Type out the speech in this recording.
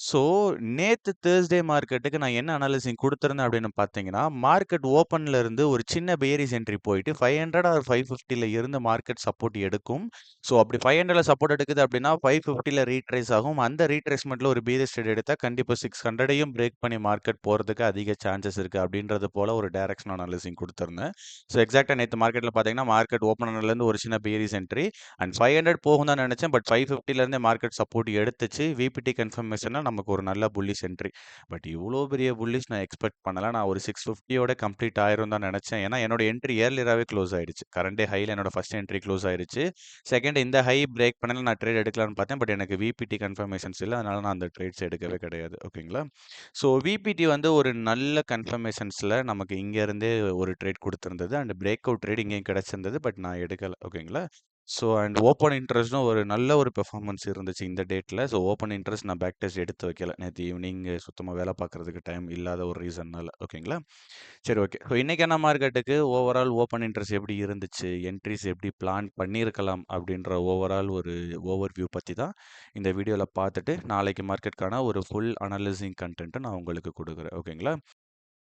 So, நேத்து Thursday மார்க்கெட்டுக்கு நான் என்ன அனாலிசிங் குடுத்திருந்தேன் அப்படின்னு பார்த்தீங்கன்னா, மார்க்கெட் ஓப்பன்ல இருந்து ஒரு சின்ன பேரிஷ் என்ட்ரி போயிட்டு 500 ஆர் 550ல இருந்து மார்க்கெட் சப்போர்ட் எடுக்கும். ஸோ, அப்படி 500ல சப்போர்ட் எடுக்குது அப்படின்னா 550ல ரீட்ரேஸ் ஆகும். அந்த ரீட்ரேஸ்மென்ட்ல ஒரு பேரிஷ் ட்ரேட் எடுத்தா கண்டிப்பா 600யும் பிரேக் பண்ணி மார்க்கெட் போறதுக்கு அதிக சான்சஸ் இருக்கு அப்படின்றது போல ஒரு டைரக்ஷனல் அனாலிசிங் குடுத்திருந்தேன். ஸோ, எக்ஸாக்ட்டா நேத்து மார்க்கெட்ல பார்த்தீங்கன்னா, மார்க்கெட் ஓப்பன் ஆனதுலேருந்து ஒரு சின்ன பேரிஷ் என்ட்ரி அண்ட் 500 போகும் தான் நெனச்சேன். பட் 550ல இருந்தே மார்க்கெட் சப்போர்ட் எடுத்துச்சு. விபிடி கன்ஃபர்மேஷன்ல நமக்கு ஒரு நல்ல புல்லிஷ் என்ட்ரி. பட் இவ்ளோ பெரிய புல்லிஷ் நான் எக்ஸ்பெக்ட் பண்ணல. நான் ஒரு 650யோட கம்ப்ளீட் ஆயிரும்னு தான் நெனச்சேன். ஏன்னா, என்னோட என்ட்ரி இயர்லியராவே க்ளோஸ் ஆயிடுச்சு. கரண்ட் டே ஹைல என்னோட ஃபர்ஸ்ட் என்ட்ரி க்ளோஸ் ஆயிருச்சு. செகண்ட் இந்த ஹை பிரேக் பண்ணல நான் ட்ரேட் எடுக்கலாம்னு பார்த்தேன். பட் எனக்கு விபிடி கன்ஃபர்மேஷன்ஸ் இல்ல. அதனால நான் அந்த ட்ரேட்ஸ் எடுக்கவே கிடையாது. ஓகேங்களா? ஸோ விபிடி வந்து ஒரு நல்ல கன்ஃபர்மேஷன்ஸ்ல நமக்கு இங்க இருந்தே ஒரு ட்ரேட் குடுத்திருந்தது. அண்ட் பிரேக் அவுட் ட்ரேட் இங்கேயும் கிடைச்சிருந்தது. பட் நான் எடுக்கல. ஓகேங்களா? ஸோ அண்ட் ஓப்பன் இன்ட்ரெஸ்ட்டும் ஒரு நல்ல ஒரு பெர்ஃபார்மன்ஸ் இருந்துச்சு இந்த டேட்ல. ஸோ ஓப்பன் இன்ட்ரெஸ்ட் நான் பேக் டெஸ்ட் எடுத்து வைக்கல. நேத்து ஈவினிங் சுத்தமா வேலை பார்க்கறதுக்கு டைம் இல்லாத ஒரு ரீசன்னால. ஓகேங்களா? சரி ஓகே. ஸோ இன்னைக்கான மார்க்கெட்டுக்கு ஓவரால் ஓப்பன் இன்ட்ரெஸ்ட் எப்படி இருந்துச்சு? என்ட்ரீஸ் எப்படி பிளான் பண்ணியிருக்கலாம்? அப்படின்ற ஓவரால் ஒரு ஓவர்வியூ பத்தி தான் இந்த வீடியோல பார்த்துட்டு, நாளைக்கு மார்க்கெட்க்கான ஒரு ஃபுல் அனலைசிங் கன்டென்ட்ட நான் உங்களுக்கு குடுக்குறேன். ஓகேங்களா?